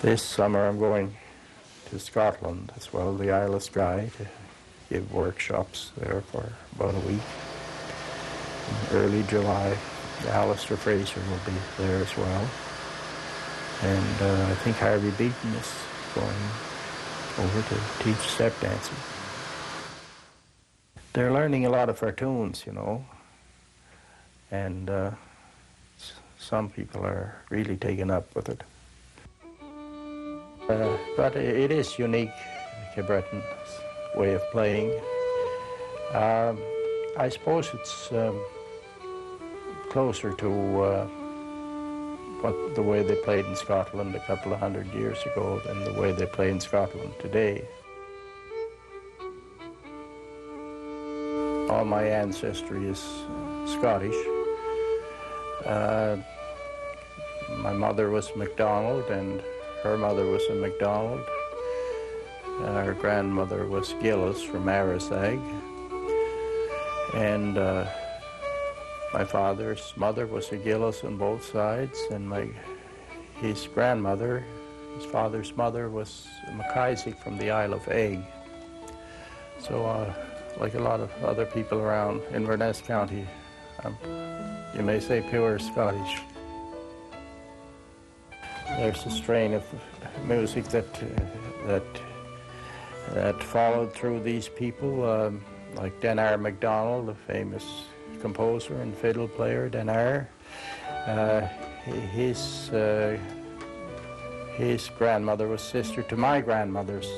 This summer I'm going to Scotland as well, the Isle of Skye, to give workshops there for about a week. In early July, Alistair Fraser will be there as well. And I think Harvey Beaton is going over to teach step dancing. They're learning a lot of our tunes, you know, and some people are really taken up with it. But it is unique, Cape Breton's way of playing. I suppose it's closer to the way they played in Scotland a couple of 100 years ago than the way they play in Scotland today. All my ancestry is Scottish. My mother was MacDonald, and her mother was a MacDonald. Her grandmother was Gillis from Arisag. And my father's mother was a Gillis on both sides, and his grandmother, his father's mother, was a MacIsaac from the Isle of Eigg. So, like a lot of other people around Inverness County, you may say pure Scottish. There's a strain of music that followed through these people, like Denard MacDonald, the famous composer and fiddle player, Denard. His grandmother was sister to my grandmother's,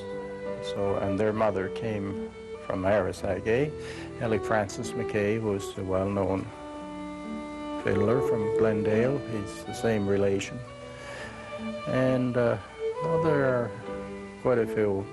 and their mother came from Arisag. Alec Francis McKay was a well-known fiddler from Glendale. He's the same relation. And well, there are quite a few.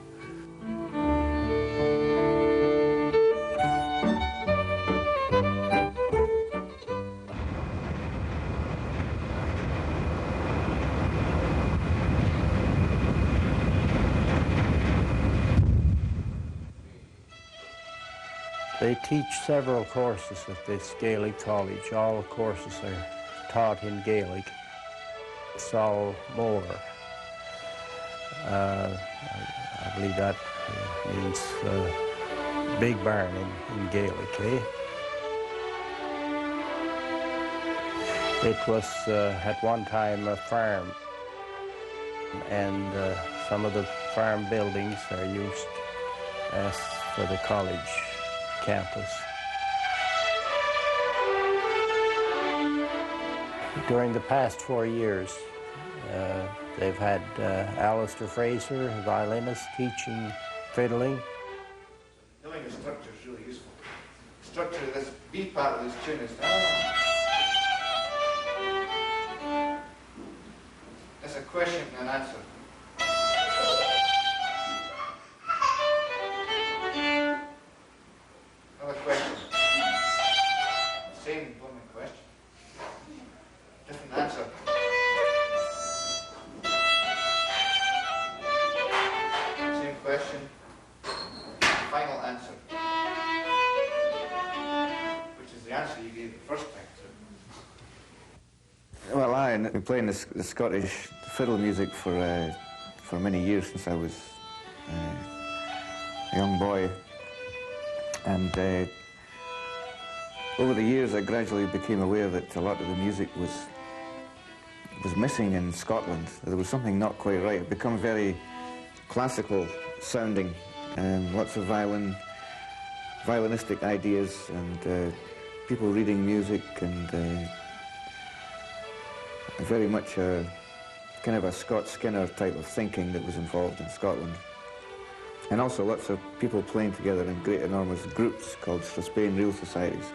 They teach several courses at this Gaelic college. All courses are taught in Gaelic. Sol Moore. I believe that means big barn in Gaelic, eh? It was at one time a farm, and some of the farm buildings are used as for the college campus. During the past 4 years, they've had Alistair Fraser, a violinist, teaching fiddling. Knowing the structure is really useful. The structure of this beat part of this tune is... That's a question and an answer. Another question. Same blooming question. Different answer. Same question. Final answer. Which is the answer you gave the first time. Well, I've been playing the Scottish fiddle music for many years, since I was a young boy. And over the years, I gradually became aware that a lot of the music was missing in Scotland. There was something not quite right. It became very classical sounding, and lots of violinistic ideas, and people reading music, and very much a kind of a Scott Skinner type of thinking that was involved in Scotland. And also lots of people playing together in great enormous groups called Strathspey Reel Societies.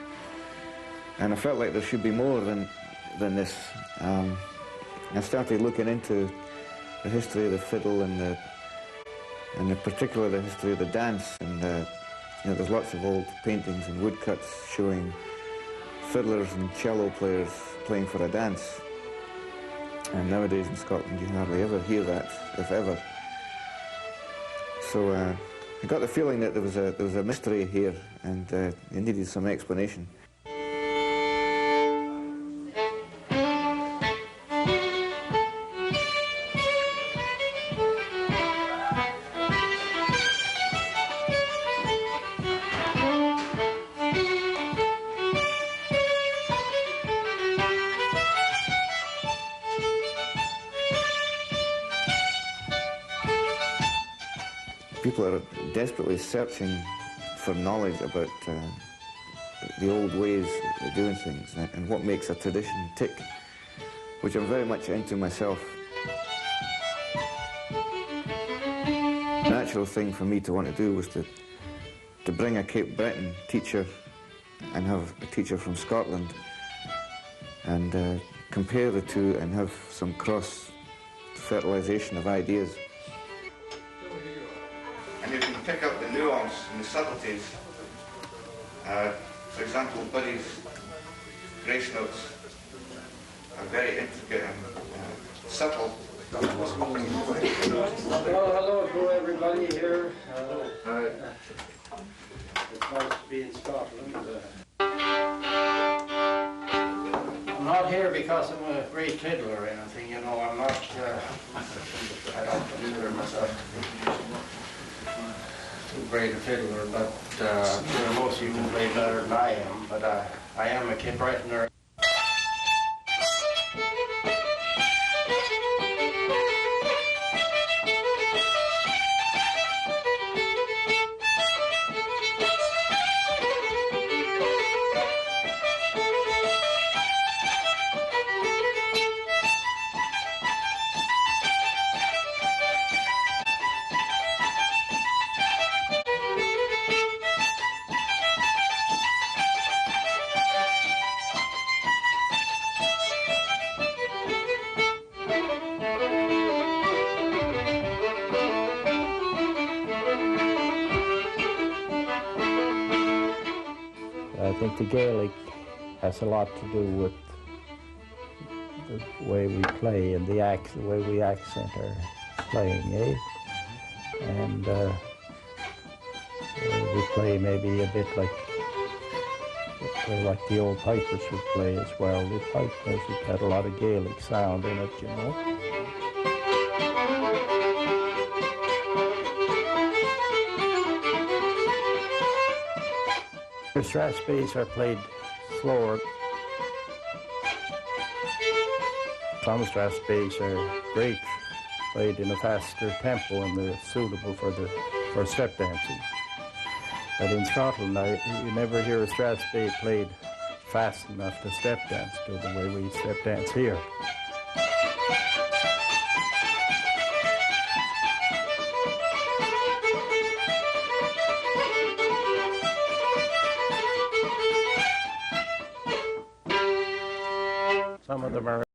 And I felt like there should be more than this. I started looking into the history of the fiddle, and in particular the history of the dance. And you know, there's lots of old paintings and woodcuts showing fiddlers and cello players playing for a dance. And nowadays in Scotland you hardly ever hear that, if ever. So I got the feeling that there was a mystery here, and it needed some explanation. people are desperately searching for knowledge about the old ways of doing things and what makes a tradition tick, which I'm very much into myself. The natural thing for me to want to do was to bring a Cape Breton teacher and have a teacher from Scotland and compare the two and have some cross-fertilization of ideas. And you can pick up the nuance and the subtleties. For example, Buddy's grace notes are very intricate and subtle. Well, hello to everybody here. It's nice to be in Scotland. I'm not here because I'm a great fiddler or anything, you know. I'm not, I don't consider myself too great a fiddler, but most of you can play better than I am, but I am a Cape Bretoner. I think the Gaelic has a lot to do with the way we play and the way we accent our playing, eh? And we play maybe a bit like the old pipers would play as well. The pipe music had a lot of Gaelic sound in it, you know. The Strathspey bass are played slower. Some Strathspey bass are great, played in a faster tempo and they're suitable for step dancing. But in Scotland, you never hear a Strathspey played fast enough to step dance to the way we step dance here. Some of them are